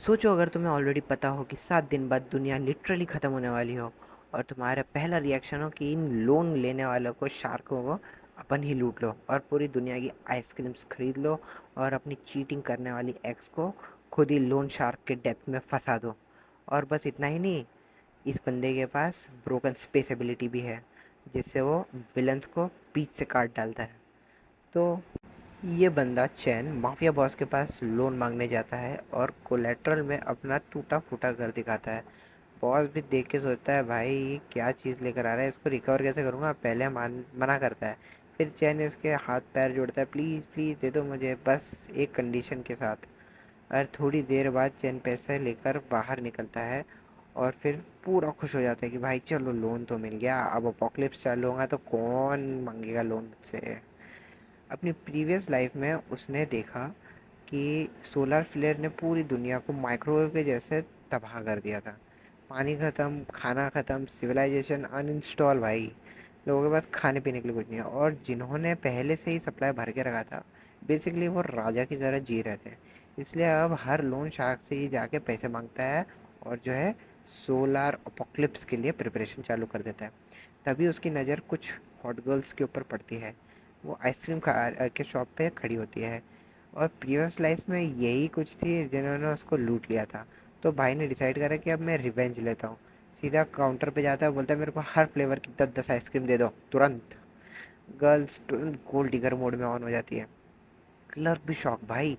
सोचो अगर तुम्हें ऑलरेडी पता हो कि 7 दिन बाद दुनिया लिटरली ख़त्म होने वाली हो और तुम्हारा पहला रिएक्शन हो कि इन लोन लेने वालों को शार्कों को अपन ही लूट लो और पूरी दुनिया की आइसक्रीम्स खरीद लो और अपनी चीटिंग करने वाली एक्स को खुद ही लोन शार्क के डेप्थ में फंसा दो। और बस इतना ही नहीं, इस बंदे के पास ब्रोकन स्पेस एबिलिटी भी है जिससे वो विलन्स को बीच से काट डालता है। तो ये बंदा चैन माफिया बॉस के पास लोन मांगने जाता है और कोलेट्रल में अपना टूटा फूटा घर दिखाता है। बॉस भी देख के सोचता है भाई ये क्या चीज़ लेकर आ रहा है, इसको रिकवर कैसे करूँगा। पहले मना करता है, फिर चैन इसके हाथ पैर जोड़ता है, प्लीज़ प्लीज़ दे दो मुझे, बस एक कंडीशन के साथ। और थोड़ी देर बाद चैन पैसे लेकर बाहर निकलता है और फिर पूरा खुश हो जाता है कि भाई चलो लोन तो मिल गया, अब अपोकलिप्स चालू होगा तो कौन मांगेगा लोन मुझसे। अपनी प्रीवियस लाइफ में उसने देखा कि सोलर फ्लेयर ने पूरी दुनिया को माइक्रोवेव के जैसे तबाह कर दिया था। पानी ख़त्म, खाना ख़त्म, सिविलाइजेशन अनइंस्टॉल भाई। लोगों के पास खाने पीने के लिए कुछ नहीं है और जिन्होंने पहले से ही सप्लाई भर के रखा था बेसिकली वो राजा की तरह जी रहे थे। इसलिए अब हर लोन शार्क से ही जाके पैसे मांगता है और जो है सोलार अपोक्लिप्स के लिए प्रिपरेशन चालू कर देता है। तभी उसकी नज़र कुछ हॉट गर्ल्स के ऊपर पड़ती है। वो आइसक्रीम के शॉप पे खड़ी होती है और प्रीवियस लाइफ में यही कुछ थी जिन्होंने उसको लूट लिया था। तो भाई ने डिसाइड करा कि अब मैं रिवेंज लेता हूँ। सीधा काउंटर पे जाता है, बोलता है मेरे को हर फ्लेवर की 10-10 आइसक्रीम दे दो तुरंत। गर्ल्स तुरंत गोल्ड डिगर मोड में ऑन हो जाती है। क्लर्क भी शॉक, भाई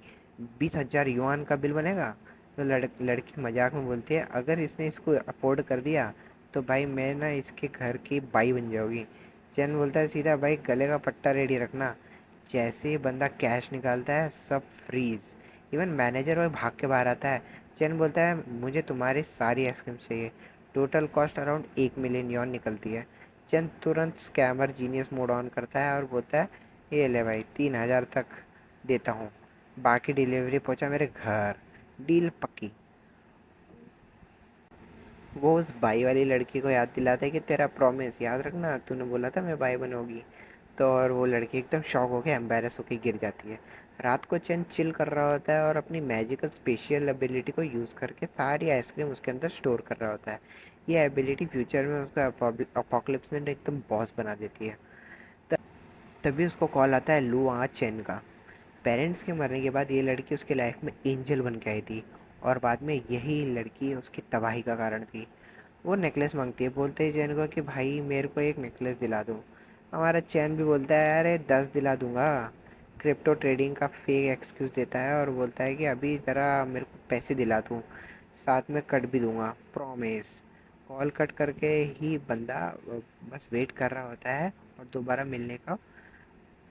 20,000 युआन का बिल बनेगा। तो लड़की मजाक में बोलती है अगर इसने इसको अफोर्ड कर दिया तो भाई मैं ना इसके घर की बाई बन जाऊंगी। चैन बोलता है सीधा भाई गले का पट्टा रेडी रखना। जैसे ही बंदा कैश निकालता है सब फ्रीज। इवन मैनेजर वो भाग के बाहर आता है। चैन बोलता है मुझे तुम्हारी सारी आइसक्रीम चाहिए। Total cost around 1 million Yon निकलती है। चैन तुरंत स्कैमर जीनियस मोड ऑन करता है और बोलता है ये ले भाई 3,000 तक देता हूँ, बाकी डिलीवरी पहुँचा मेरे घर। डील पक्की। वो उस बाई वाली लड़की को याद दिलाता है कि तेरा प्रॉमिस याद रखना, तूने बोला था मैं बाई बनोगी। तो और वो लड़की एकदम शॉक होकर एम्बेरस होकर गिर जाती है। रात को चैन चिल कर रहा होता है और अपनी मैजिकल स्पेशियल एबिलिटी को यूज़ करके सारी आइसक्रीम उसके अंदर स्टोर कर रहा होता है। ये एबिलिटी फ्यूचर में उसको अपोकलिप्स में एकदम बॉस बना देती है। तभी उसको कॉल आता है लू आ चेन का। पेरेंट्स के मरने के बाद ये लड़की उसके लाइफ में एंजल बन के आई थी और बाद में यही लड़की उसकी तबाही का कारण थी। वो नेकलेस मांगती है, बोलते हैं चैन को कि भाई मेरे को एक नेकलेस दिला दो। हमारा चैन भी बोलता है अरे 10 दिला दूंगा। क्रिप्टो ट्रेडिंग का फेक एक्सक्यूज़ देता है और बोलता है कि अभी ज़रा मेरे को पैसे दिला दूँ, साथ में कट भी दूंगा, प्रॉमिस। कॉल कट करके ही बंदा बस वेट कर रहा होता है और दोबारा मिलने का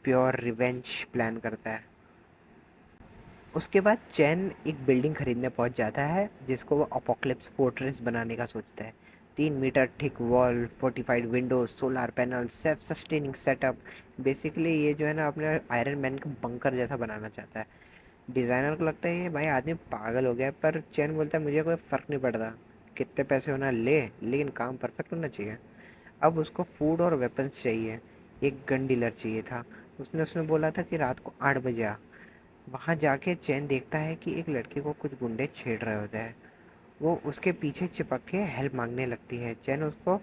प्योर रिवेंज प्लान करता है। उसके बाद चैन एक बिल्डिंग खरीदने पहुंच जाता है जिसको वो अपोक्लिप्स फोर्ट्रेस बनाने का सोचता है। 3 metre thick wall, fortified windows, solar panel, self sustaining setup. Basically ये जो है ना अपने आयरन मैन का बंकर जैसा बनाना चाहता है। डिज़ाइनर को लगता है ये भाई आदमी पागल हो गया है, पर चैन बोलता है मुझे कोई फ़र्क नहीं पड़ता, कितने पैसे होना ले, लेकिन काम परफेक्ट होना चाहिए। अब उसको फूड और वेपन्स चाहिए। एक गन डीलर चाहिए था। उसने उसने बोला था कि रात को 8 बजे आ। वहाँ जाके चैन देखता है कि एक लड़के को कुछ गुंडे छेड़ रहे होते हैं। वो उसके पीछे चिपक के हेल्प मांगने लगती है। चैन उसको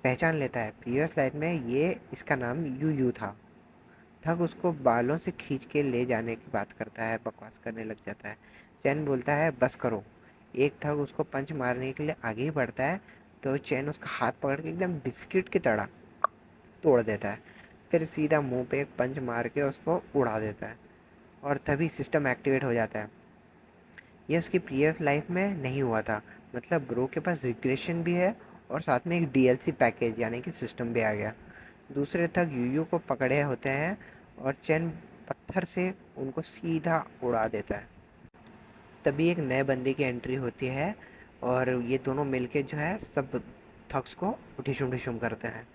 पहचान लेता है, प्रीवियस लाइफ में ये इसका नाम यू यू था। ठग उसको बालों से खींच के ले जाने की बात करता है, बकवास करने लग जाता है। चैन बोलता है बस करो। एक ठग उसको पंच मारने के लिए आगे ही बढ़ता है तो चैन उसका हाथ पकड़ के एकदम बिस्किट की तरह तोड़ देता है। फिर सीधा मुंह पे एक पंच मार के उसको उड़ा देता है और तभी सिस्टम एक्टिवेट हो जाता है। ये उसकी प्रीवियस लाइफ में नहीं हुआ था। मतलब ब्रो के पास रिग्रेशन भी है और साथ में एक डीएलसी पैकेज यानी कि सिस्टम भी आ गया। दूसरे थग यूयू को पकड़े होते हैं और चैन पत्थर से उनको सीधा उड़ा देता है। तभी एक नए बंदे की एंट्री होती है और ये दोनों मिलके जो है सब थग्स को ढिशुम ढिशुम करते हैं।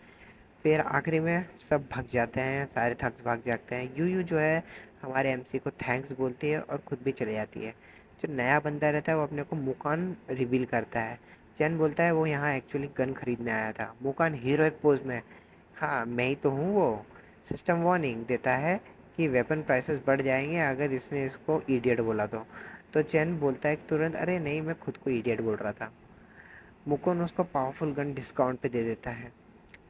फिर आखिरी में सब भाग जाते हैं, सारे थग्स भाग जाते हैं। यूयू जो है हमारे एमसी को थैंक्स बोलती है और खुद भी चले जाती है। जो नया बंदा रहता है वो अपने को मुकान रिवील करता है। चैन बोलता है वो यहाँ एक्चुअली गन खरीदने आया था। मुकान हीरोइक पोज में, हाँ मैं ही तो हूँ वो। सिस्टम वार्निंग देता है कि वेपन प्राइसेस बढ़ जाएंगे अगर इसने इसको इडियट बोला तो। तो चैन बोलता है कि तुरंत, अरे नहीं, मैं खुद को इडियट बोल रहा था। मुकुंद उसको पावरफुल गन डिस्काउंट पे दे देता है।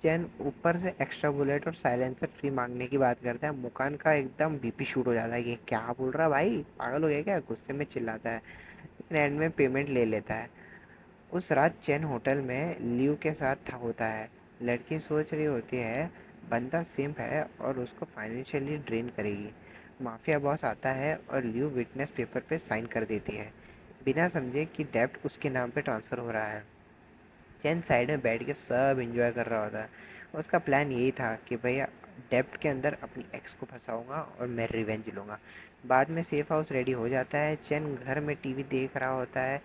चैन ऊपर से एक्स्ट्रा बुलेट और साइलेंसर फ्री मांगने की बात करता है। मुकान का एकदम बीपी शूट हो जाता है कि क्या बोल रहा भाई, पागल हो गया क्या, गुस्से में चिल्लाता है। लेकिन एंड में पेमेंट ले लेता है। उस रात चैन होटल में लियो के साथ होता है। लड़की सोच रही होती है बंदा सिम्प है और उसको फाइनेंशियली ड्रेन करेगी। माफिया बॉस आता है और लियो विटनेस पेपर पे साइन कर देती है, बिना समझे कि डेब्ट उसके नाम पे ट्रांसफ़र हो रहा है। चैन साइड में बैठ के सब इंजॉय कर रहा होता है। उसका प्लान यही था कि भैया डेब्ट के अंदर अपनी एक्स को फंसाऊंगा और मैं रिवेंज लूँगा। बाद में सेफ हाउस रेडी हो जाता है। चैन घर में टीवी देख रहा होता है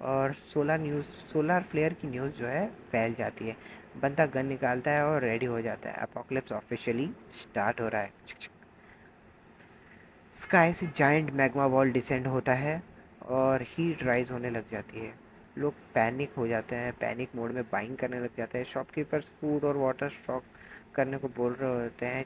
और सोलर फ्लेयर की न्यूज़ जो है फैल जाती है। बंदा गन निकालता है और रेडी हो जाता है। अपोकलिप्स ऑफिशियली स्टार्ट हो रहा है। स्काई से जाइंट मैग्मा बॉल डिसेंड होता है और हीट राइज होने लग जाती है। लोग पैनिक हो जाते हैं, पैनिक मोड में बाइंग करने लग जाते हैं। शॉपकीपर्स फूड और वाटर स्टॉक करने को बोल रहे होते हैं।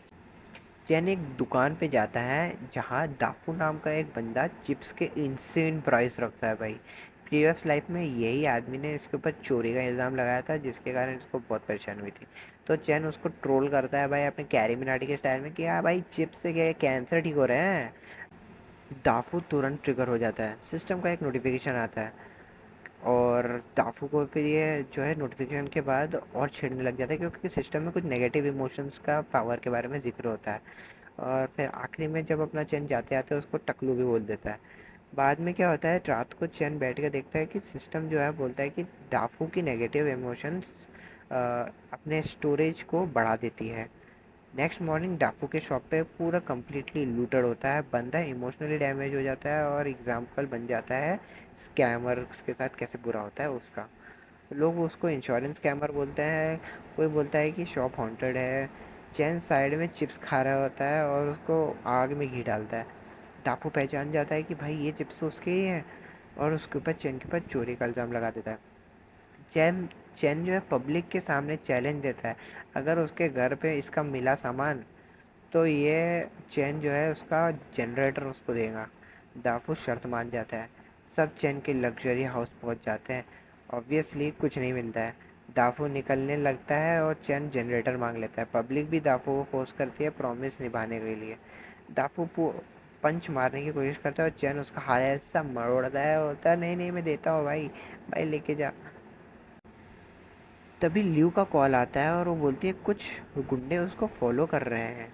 चैन एक दुकान पे जाता है जहाँ दाफू नाम का एक बंदा चिप्स के इंसेन प्राइस रखता है भाई। प्रीवियस लाइफ में यही आदमी ने इसके ऊपर चोरी का इल्ज़ाम लगाया था, जिसके कारण इसको बहुत परेशानी हुई थी। तो चैन उसको ट्रोल करता है भाई अपने कैरी मिनाटी के स्टाइल में कि हाँ भाई, चिप्स से क्या कैंसर ठीक हो रहे हैं। दाफू तुरंत ट्रिगर हो जाता है। सिस्टम का एक नोटिफिकेशन आता है और दाफू को फिर ये जो है नोटिफिकेशन के बाद और छिड़ने लग जाता है, क्योंकि सिस्टम में कुछ नेगेटिव इमोशंस का पावर के बारे में जिक्र होता है। और फिर आखिरी में जब अपना चैन जाते आते उसको टकलू भी बोल देता है। बाद में क्या होता है, रात को चैन बैठ कर देखता है कि सिस्टम जो है बोलता है कि दाफू की नेगेटिव इमोशंस अपने स्टोरेज को बढ़ा देती है। नेक्स्ट मॉर्निंग डाफू के शॉप पे पूरा कंप्लीटली लूटेड होता है। बंदा इमोशनली डैमेज हो जाता है और एग्जाम्पल बन जाता है स्कैमर के साथ कैसे बुरा होता है उसका। लोग उसको इंश्योरेंस स्कैमर बोलते हैं। कोई बोलता है कि शॉप हॉन्टेड है। चैन साइड में चिप्स खा रहा होता है और उसको आग में घी डालता है। डाफू पहचान जाता है कि भाई ये चिप्स तो उसके ही हैं और उसके ऊपर चैन के ऊपर चोरी का इल्ज़ाम लगा देता है। चैन चैन जो है पब्लिक के सामने चैलेंज देता है, अगर उसके घर पे इसका मिला सामान तो ये चैन जो है उसका जनरेटर उसको देगा। दाफू शर्त मान जाता है। सब चैन के लग्जरी हाउस पहुंच जाते हैं। ऑब्वियसली कुछ नहीं मिलता है। दाफू निकलने लगता है और चैन जनरेटर मांग लेता है। पब्लिक भी दाफू को फोर्स करती है प्रॉमिस निभाने के लिए। दाफू पंच मारने की कोशिश करता है और चैन उसका हाथ ऐसा मरोड़ता है, होता है नहीं नहीं मैं देता हूँ भाई, भाई लेके जा। तभी ल्यू का कॉल आता है और वो बोलती है कुछ गुंडे उसको फॉलो कर रहे हैं।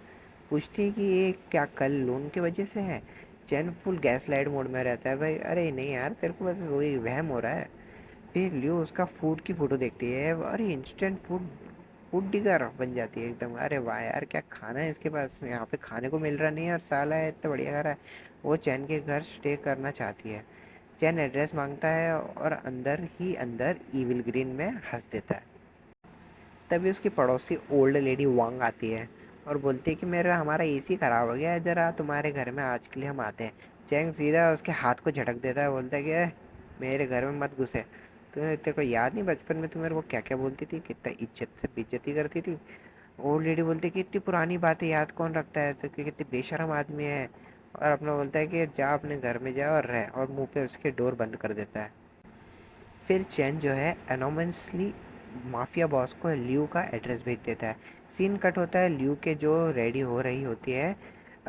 पूछती है कि ये क्या कल लोन की वजह से है। चैन फुल गैस लाइट मोड में रहता है भाई, अरे नहीं यार तेरे को बस वही वहम हो रहा है। फिर ल्यू उसका फूड की फ़ोटो देखती है, अरे इंस्टेंट फूड, फूड डिगर बन जाती है एकदम। अरे वाह यार, क्या खाना है इसके पास, यहाँ पे खाने को मिल रहा नहीं है और साला है इतना बढ़िया खा रहा है। वो चैन के घर स्टे करना चाहती है। चैन एड्रेस मांगता है और अंदर ही अंदर ईविल ग्रीन में हंस देता है। तभी उसकी पड़ोसी ओल्ड लेडी वांग आती है और बोलती है कि मेरा हमारा एसी ख़राब हो गया है, ज़रा तुम्हारे घर में आज के लिए हम आते हैं। चैंग सीधा उसके हाथ को झटक देता है, बोलता है कि मेरे घर में मत घुसे। तुम्हें तेरे को याद नहीं बचपन में तुम्हें वो क्या क्या बोलती थी, कितना इज्जत से बेइज्जती करती थी। ओल्ड लेडी बोलती है कि इतनी पुरानी बातें याद कौन रखता है, तो कि कितनी बेशरम आदमी है। और अपना बोलता है कि जा अपने घर में जा और रह, और मुंह पे उसके डोर बंद कर देता है। फिर चैन जो है एनोमसली माफिया बॉस को ल्यू का एड्रेस भेज देता है। सीन कट होता है ल्यू के जो रेडी हो रही होती है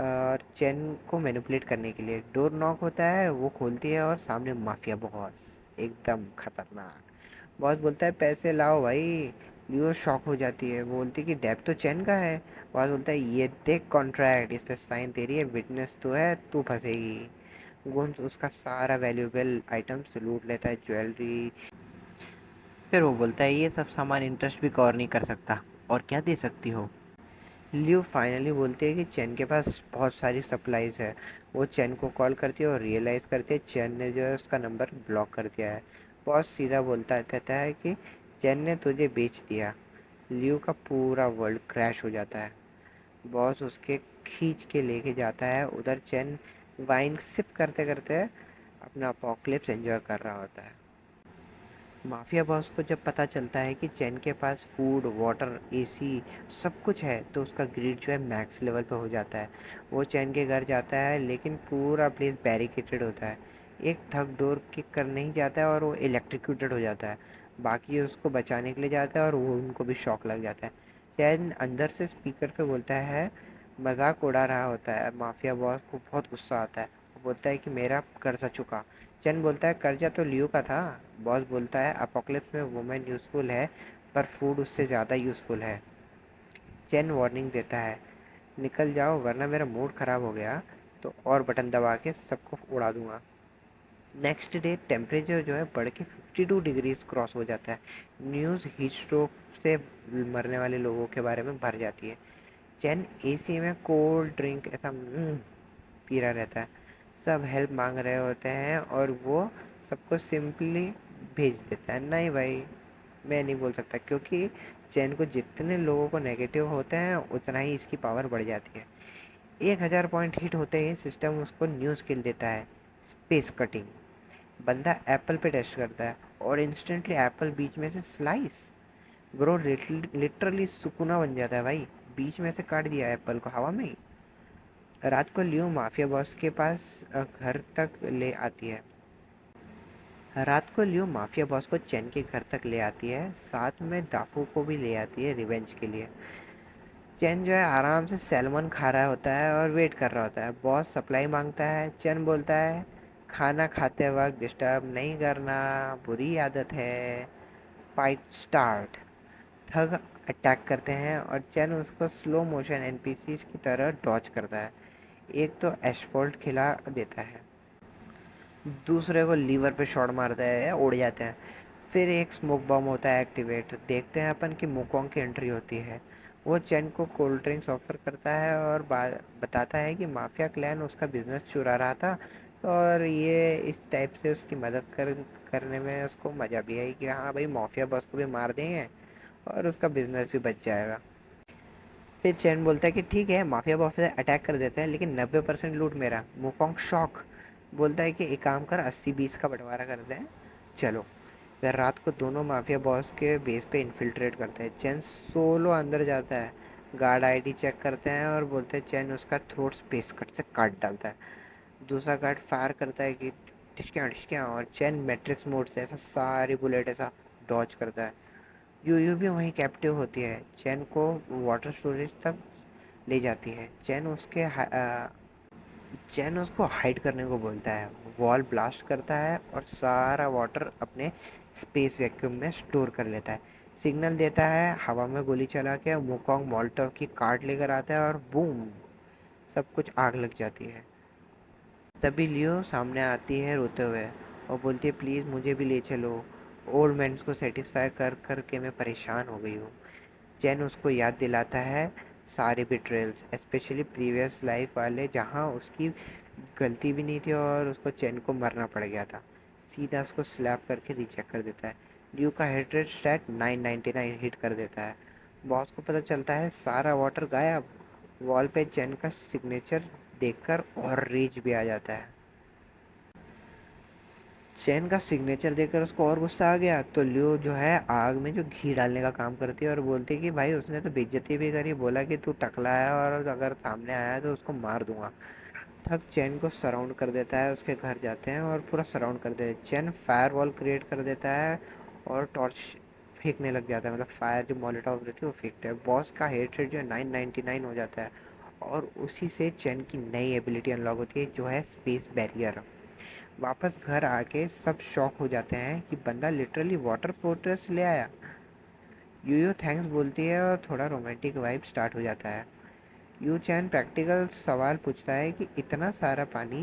और चैन को मैनिपुलेट करने के लिए। डोर नॉक होता है, वो खोलती है और सामने माफिया बॉस एकदम खतरनाक। बॉस बोलता है पैसे लाओ भाई। ल्यू शॉक हो जाती है, वो बोलती है कि डेप तो चैन का है। बॉस बोलता है ये देख कॉन्ट्रैक्ट, इस पे साइन तेरी है, विटनेस तो है, तू फंसेगी। गुन्स उसका सारा वैल्यूएबल आइटम्स लूट लेता है, ज्वेलरी। फिर वो बोलता है ये सब सामान इंटरेस्ट भी कवर नहीं कर सकता, और क्या दे सकती हो। लियो फाइनली बोलती है कि चैन के पास बहुत सारी सप्लाईज है। वो चैन को कॉल करती है और रियलाइज़ करती है चैन ने जो है उसका नंबर ब्लॉक कर दिया है। बॉस सीधा बोलता कहता है कि चैन ने तुझे बेच दिया। लियो का पूरा वर्ल्ड क्रैश हो जाता है। बॉस उसके खींच के लेके जाता है उधर। चैन वाइन सिप करते करते अपना अपोकलिप्स एंजॉय कर रहा होता है। माफिया बॉस को जब पता चलता है कि चैन के पास फूड, वाटर, एसी सब कुछ है, तो उसका ग्रीड जो है मैक्स लेवल पे हो जाता है। वो चैन के घर जाता है लेकिन पूरा प्लेस बैरिकेटेड होता है। एक थक डोर किक करने ही जाता है और वो इलेक्ट्रिक्यूटेड हो जाता है। बाकी उसको बचाने के लिए जाता है और वो उनको भी शॉक लग जाता है। चैन अंदर से स्पीकर पे बोलता है, मजाक उड़ा रहा होता है। माफिया बॉस को बहुत गुस्सा आता है। वो बोलता है कि मेरा कर्जा चुका। चैन बोलता है कर्जा तो लियो का था। बॉस बोलता है अपोकलिप्स में वुमेन यूज़फुल है पर फूड उससे ज़्यादा यूज़फुल है। चैन वार्निंग देता है, निकल जाओ वरना मेरा मूड ख़राब हो गया तो और बटन दबा के सबको उड़ा दूंगा। नेक्स्ट डे टेम्परेचर जो है बढ़ के 52 डिग्रीज क्रॉस हो जाता है। न्यूज़ हीट स्ट्रोक से मरने वाले लोगों के बारे में भर जाती है। चैन एसी में कोल्ड ड्रिंक ऐसा पी रहा रहता है। सब हेल्प मांग रहे होते हैं और वो सबको सिंपली भेज देता है। नहीं भाई, मैं नहीं बोल सकता, क्योंकि चैन को जितने लोगों को नेगेटिव होते हैं उतना ही इसकी पावर बढ़ जाती है। 1000 पॉइंट हिट होते ही सिस्टम उसको न्यू स्किल देता है, स्पेस कटिंग। बंदा एप्पल पे टेस्ट करता है और इंस्टेंटली एप्पल बीच में से स्लाइस। ब्रो लिटरली सुकूना बन जाता है भाई, बीच में से काट दिया एप्पल को हवा में ही। रात को लियो माफिया बॉस के पास घर तक ले आती है। रात को लियो माफिया बॉस को चैन के घर तक ले आती है, साथ में दाफू को भी ले आती है रिवेंज के लिए। चैन जो है आराम से सैल्मन खा रहा होता है और वेट कर रहा होता है। बॉस सप्लाई मांगता है। चैन बोलता है खाना खाते वक्त डिस्टर्ब नहीं करना, बुरी आदत है। Fight start. थग अटैक करते हैं और चैन उसको स्लो मोशन एनपीसीज की तरह डॉच करता है। एक तो एस्फॉल्ट खिला देता है, दूसरे को लीवर पे शॉट मारता है या उड़ जाते हैं। फिर एक स्मोक बम होता है एक्टिवेट। देखते हैं अपन कि मुकोंग की एंट्री होती है। वो चैन को कोल्ड ड्रिंक्स ऑफर करता है और बताता है कि माफिया क्लैन उसका बिजनेस चुरा रहा था और ये इस टाइप से उसकी मदद करने में उसको मज़ा भी आई कि हाँ भाई माफिया बॉस को भी मार देंगे और उसका बिजनेस भी बच जाएगा। फिर चैन बोलता है कि ठीक है माफिया बॉस पे अटैक कर देते हैं लेकिन 90% लूट मेरा। मुकोंग शॉक बोलता है कि एक काम कर 80-20 का बंटवारा करते हैं, चलो। फिर रात को दोनों माफिया बॉस के बेस पे इन्फिल्ट्रेट करते हैं। चैन सोलो अंदर जाता है, गार्ड आईडी चेक करते हैं और बोलते हैं चैन उसका थ्रोट स्पेस कट से काट डालता है। दूसरा गार्ड फायर करता है कि ढिशक्याँ ढिशक्याँ, और चैन मैट्रिक्स मोड से ऐसा सारी बुलेट ऐसा डॉज करता है। यूयू भी वहीं कैप्टिव होती है। चैन को वाटर स्टोरेज तक ले जाती है। चैन उसको हाइड करने को बोलता है। वॉल ब्लास्ट करता है और सारा वाटर अपने स्पेस वैक्यूम में स्टोर कर लेता है। सिग्नल देता है, हवा में गोली चला के मुकोंग मोल्टोव की कार्ड लेकर आता है और बूम, सब कुछ आग लग जाती है। तभी लियो सामने आती है रोते हुए और बोलती है प्लीज़ मुझे भी ले चलो। ओल्ड मैन को सेटिस्फाई कर कर के मैं परेशान हो गई हूँ। चैन उसको याद दिलाता है सारे बिट्रेल्स, स्पेशली प्रीवियस लाइफ वाले जहाँ उसकी गलती भी नहीं थी और उसको चैन को मरना पड़ गया था। सीधा उसको स्लैप करके रिजेक्ट कर देता है। ड्यू का हेड रेट स्टैट 999 हिट कर देता है। बॉस को पता चलता है सारा वाटर गायब। वॉल पे चैन का सिग्नेचर देखकर और रेज भी आ जाता है। चैन का सिग्नेचर देखकर उसको और गुस्सा आ गया तो लियो जो है आग में जो घी डालने का काम करती है और बोलती है कि भाई उसने तो बेइज्जती भी करी, बोला कि तू टकला है और अगर सामने आया तो उसको मार दूंगा। थक चैन को सराउंड कर देता है। उसके घर जाते हैं और पूरा सराउंड कर देते हैं। चैन फायर वॉल क्रिएट कर देता है और टॉर्च फेंकने लग जाता है, मतलब फायर जो मॉलिटॉफ रहती है वो फेंकता है। बॉस का हेट रेट जो है 999 हो जाता है और उसी से चैन की नई एबिलिटी अनलॉक होती है जो है स्पेस बैरियर। वापस घर आके सब शॉक हो जाते हैं कि बंदा लिटरली वाटर फोर्ट्रेस ले आया। यूयू थैंक्स बोलती है और थोड़ा रोमांटिक वाइब स्टार्ट हो जाता है। यू चैन प्रैक्टिकल सवाल पूछता है कि इतना सारा पानी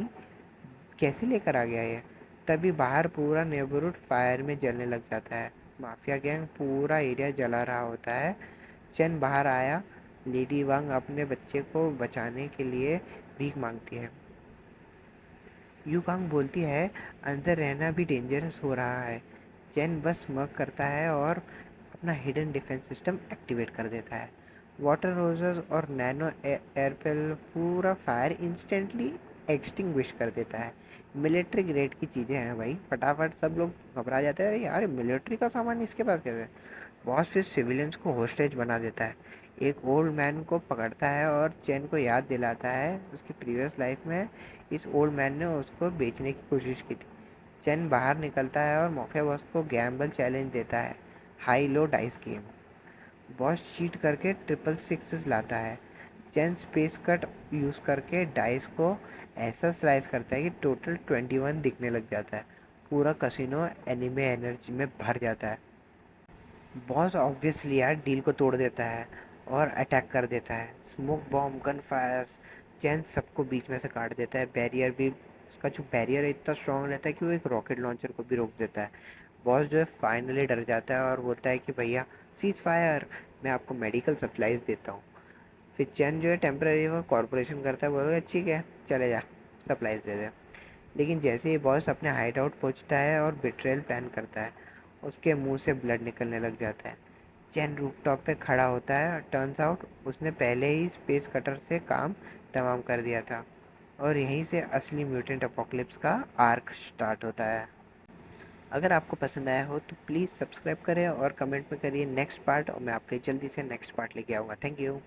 कैसे लेकर आ गया ये। तभी बाहर पूरा नेबरहुड फायर में जलने लग जाता है। माफिया गैंग पूरा एरिया जला रहा होता है। चैन बाहर आया। लेडी वांग अपने बच्चे को बचाने के लिए भीख मांगती है। यूकांग बोलती है अंदर रहना भी डेंजरस हो रहा है। चैन बस स्मग करता है और अपना हिडन डिफेंस सिस्टम एक्टिवेट कर देता है। वाटर रोजर्स और नैनो एयरपेल पूरा फायर इंस्टेंटली एक्सटिंग्विश कर देता है। मिलिट्री ग्रेड की चीज़ें हैं भाई, फटाफट सब लोग घबरा जाते हैं, अरे यार मिलिट्री का सामान इसके पास कैसे। बॉस फिर सिविलियंस को होस्टेज बना देता है। एक ओल्ड मैन को पकड़ता है और चैन को याद दिलाता है उसकी प्रीवियस लाइफ में इस ओल्ड मैन ने उसको बेचने की कोशिश की थी। चैन बाहर निकलता है और माफिया बॉस को गैम्बल चैलेंज देता है, high low dice game. Boss cheat करके ट्रिपल सिक्सेस लाता है। चैन स्पेस कट यूज़ करके डाइस को ऐसा स्लाइस करता है कि टोटल 21 दिखने लग जाता है। पूरा कसिनो एनिमे एनर्जी में भर जाता है। बॉस ऑब्वियसली यार डील को तोड़ देता है और अटैक कर देता है। स्मोक बॉम्ब, गन फायर्स, चैन सबको बीच में से काट देता है। बैरियर भी, उसका जो बैरियर है इतना स्ट्रांग रहता है कि वो एक रॉकेट लॉन्चर को भी रोक देता है। बॉस जो है फाइनली डर जाता है और बोलता है कि भैया सीज फायर, मैं आपको मेडिकल सप्लाईज देता हूँ। फिर चैन जो है टेम्पररी वो कॉर्पोरेशन करता है, बोलता है ठीक है चले जा, सप्लाईज दे दे। लेकिन जैसे ही बॉस अपने हाइड आउट पहुँचता है और बिट्रेयल प्लान करता है, उसके मुंह से ब्लड निकलने लग जाता है। चैन रूफटॉप पे खड़ा होता है और टर्न्स आउट उसने पहले ही स्पेस कटर से काम तमाम कर दिया था। और यहीं से असली म्यूटेंट अपोकलिप्स का आर्क स्टार्ट होता है। अगर आपको पसंद आया हो तो प्लीज़ सब्सक्राइब करें और कमेंट में करिए नेक्स्ट पार्ट, और मैं आपके जल्दी से नेक्स्ट पार्ट लेके आऊँगा। Thank you.